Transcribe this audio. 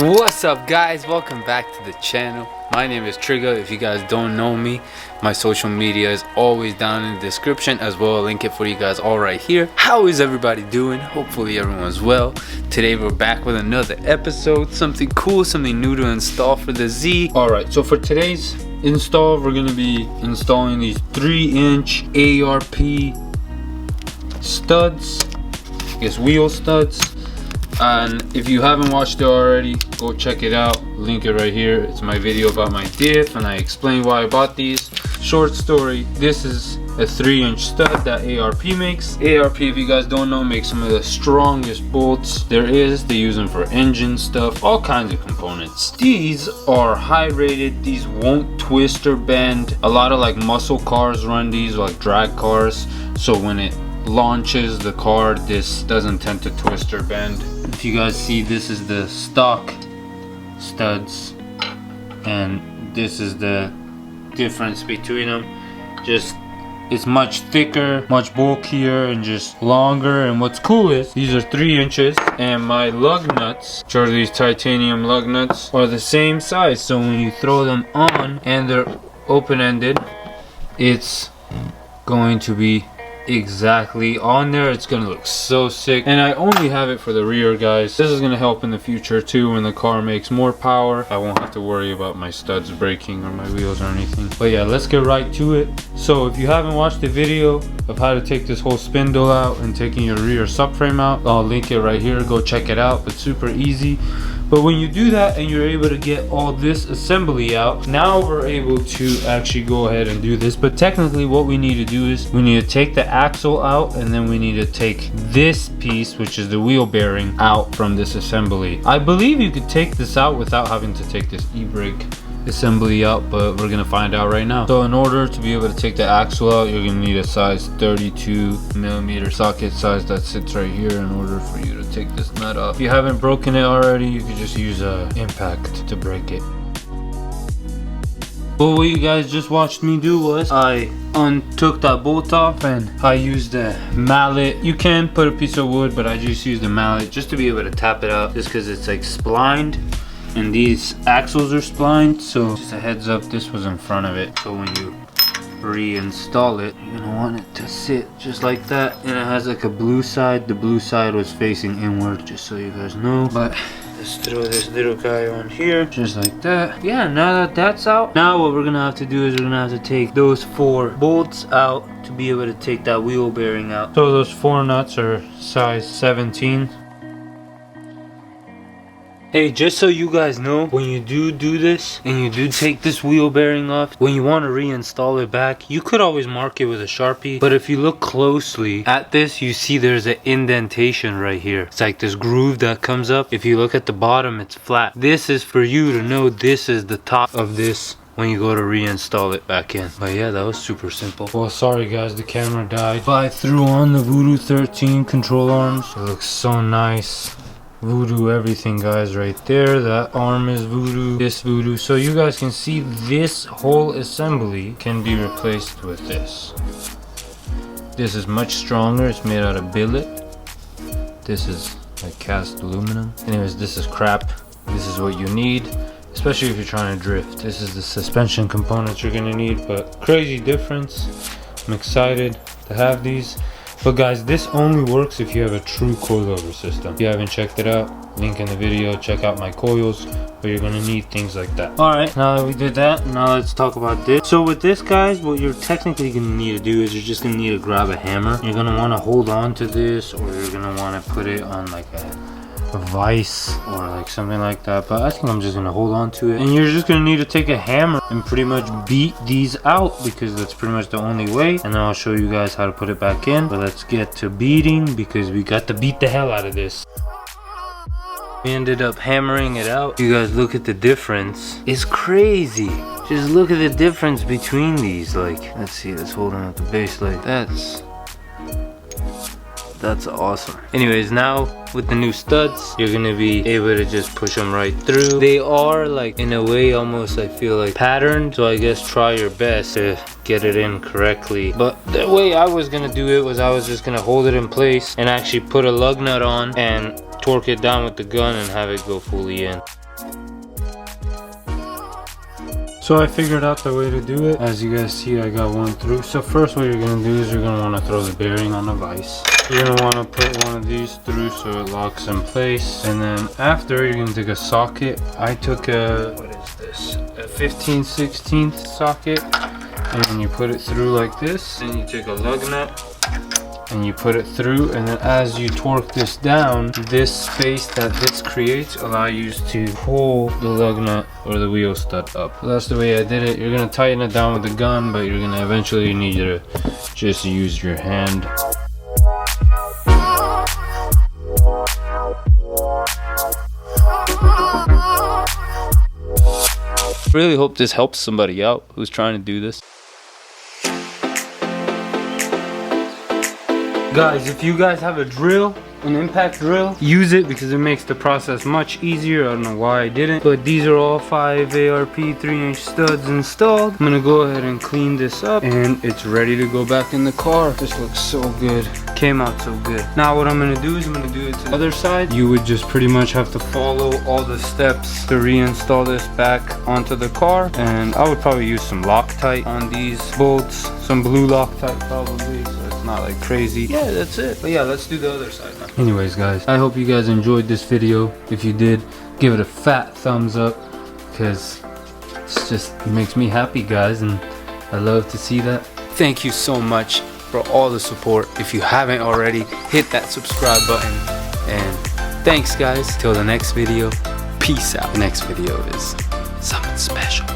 What's up guys, welcome back to the channel. My name is Trigger. If you guys don't know me, my social media is always down in the description, as well. I'll link it for you guys all right here. How is everybody doing? Hopefully everyone's well. Today we're back with another episode, something cool, something new to install for the Z. Alright, so for today's install, we're gonna be installing these 3-inch ARP studs, I guess wheel studs. And if you haven't watched it already, go check it out. Link it right here. It's my video about my diff and I explain why I bought these. Short story, this is a 3-inch stud that ARP makes. ARP, if you guys don't know, makes some of the strongest bolts there is. They use them for engine stuff, all kinds of components. These are high rated. These won't twist or bend. A lot of like muscle cars run these, like drag cars. So when it launches the car, this doesn't tend to twist or bend. If you guys see, this is the stock studs and this is the difference between them. Just it's much thicker, much bulkier, and just longer. And what's cool is these are 3 inches, and my lug nuts, which are these titanium lug nuts, are the same size. So when you throw them on and they're open-ended, it's going to be exactly on there. It's gonna look so sick. And I only have it for the rear, guys. This is gonna help in the future too. When the car makes more power, I won't have to worry about my studs breaking or my wheels or anything. But yeah, let's get right to it. So if you haven't watched the video of how to take this whole spindle out and taking your rear subframe out, I'll link it right here. Go check it out. It's super easy. But when you do that and you're able to get all this assembly out, now we're able to actually go ahead and do this. But technically what we need to do is we need to take the axle out, and then we need to take this piece, which is the wheel bearing, out from this assembly. I believe you could take this out without having to take this e-brake assembly out, but we're gonna find out right now. So in order to be able to take the axle out, you're gonna need a size 32mm socket size that sits right here in order for you to take this nut off. If you haven't broken it already, you could just use a impact to break it. But what you guys just watched me do was I untook that bolt off and I used a mallet. You can put a piece of wood, but I just used a mallet just to be able to tap it out, just because it's like splined. And these axles are splined, so just a heads up, this was in front of it. So when you reinstall it, you're gonna want it to sit just like that. And it has like a blue side. The blue side was facing inward, just so you guys know. But let's throw this little guy on here, just like that. Yeah, now that that's out, now what we're gonna have to do is we're gonna have to take those 4 bolts out to be able to take that wheel bearing out. So those 4 nuts are size 17. Hey, just so you guys know, when you do this and you do take this wheel bearing off, when you want to reinstall it back, you could always mark it with a Sharpie. But if you look closely at this, you see there's an indentation right here. It's like this groove that comes up. If you look at the bottom, it's flat. This is for you to know this is the top of this when you go to reinstall it back in. But yeah, that was super simple. Well, sorry guys, the camera died. But I threw on the Voodoo13 control arms. It looks so nice. Voodoo everything, guys, right there. That arm is Voodoo, this Voodoo. So you guys can see this whole assembly can be replaced with this. This is much stronger. It's made out of billet. This is like cast aluminum. Anyways, this is crap. This is what you need, especially if you're trying to drift. This is the suspension components you're gonna need, but crazy difference. I'm excited to have these. But guys, this only works if you have a true coilover system. If you haven't checked it out, link in the video, check out my coils, but you're gonna need things like that. Alright, now that we did that, now let's talk about this. So with this, guys, what you're technically gonna need to do is you're just gonna need to grab a hammer. You're gonna wanna hold on to this, or you're gonna wanna put it on like a vise or like something like that, but I think I'm just gonna hold on to it. And you're just gonna need to take a hammer and pretty much beat these out, because that's pretty much the only way. And then I'll show you guys how to put it back in. But let's get to beating, because we got to beat the hell out of this. We ended up hammering it out. You guys look at the difference. It's crazy. Just look at the difference between these. Like, let's see, let's hold on at the base. Like, that's awesome. Anyways, now with the new studs, you're gonna be able to just push them right through. They are like, in a way, almost, I feel like, patterned. So I guess try your best to get it in correctly. But the way I was gonna do it was I was just gonna hold it in place and actually put a lug nut on and torque it down with the gun and have it go fully in. So I figured out the way to do it. As you guys see, I got one through. So first what you're gonna do is you're gonna wanna throw the bearing on the vise. You're gonna wanna put one of these through so it locks in place. And then after, you're gonna take a socket. I took a, what is this? A 15/16 socket. And you put it through like this. And you take a lug nut and you put it through, and then as you torque this down, this space that this creates allows you to pull the lug nut or the wheel stud up. So that's the way I did it. You're gonna tighten it down with the gun, but you're gonna eventually need to just use your hand. Really hope this helps somebody out who's trying to do this. Guys, if you guys have a drill, an impact drill, use it because it makes the process much easier. I don't know why I didn't, but these are all 5 ARP 3-inch studs installed. I'm gonna go ahead and clean this up and it's ready to go back in the car. This looks so good. Came out so good. Now what I'm gonna do is I'm gonna do it to the other side. You would just pretty much have to follow all the steps to reinstall this back onto the car. And I would probably use some Loctite on these bolts, some blue Loctite probably, so it's not like crazy. Yeah, that's it. But yeah, let's do the other side now. Anyways guys, I hope you guys enjoyed this video. If you did, give it a fat thumbs up because it makes me happy, guys, and I love to see that. Thank you so much for all the support. If you haven't already, hit that subscribe button, and thanks guys. Till the next video, peace out. Next video is something special.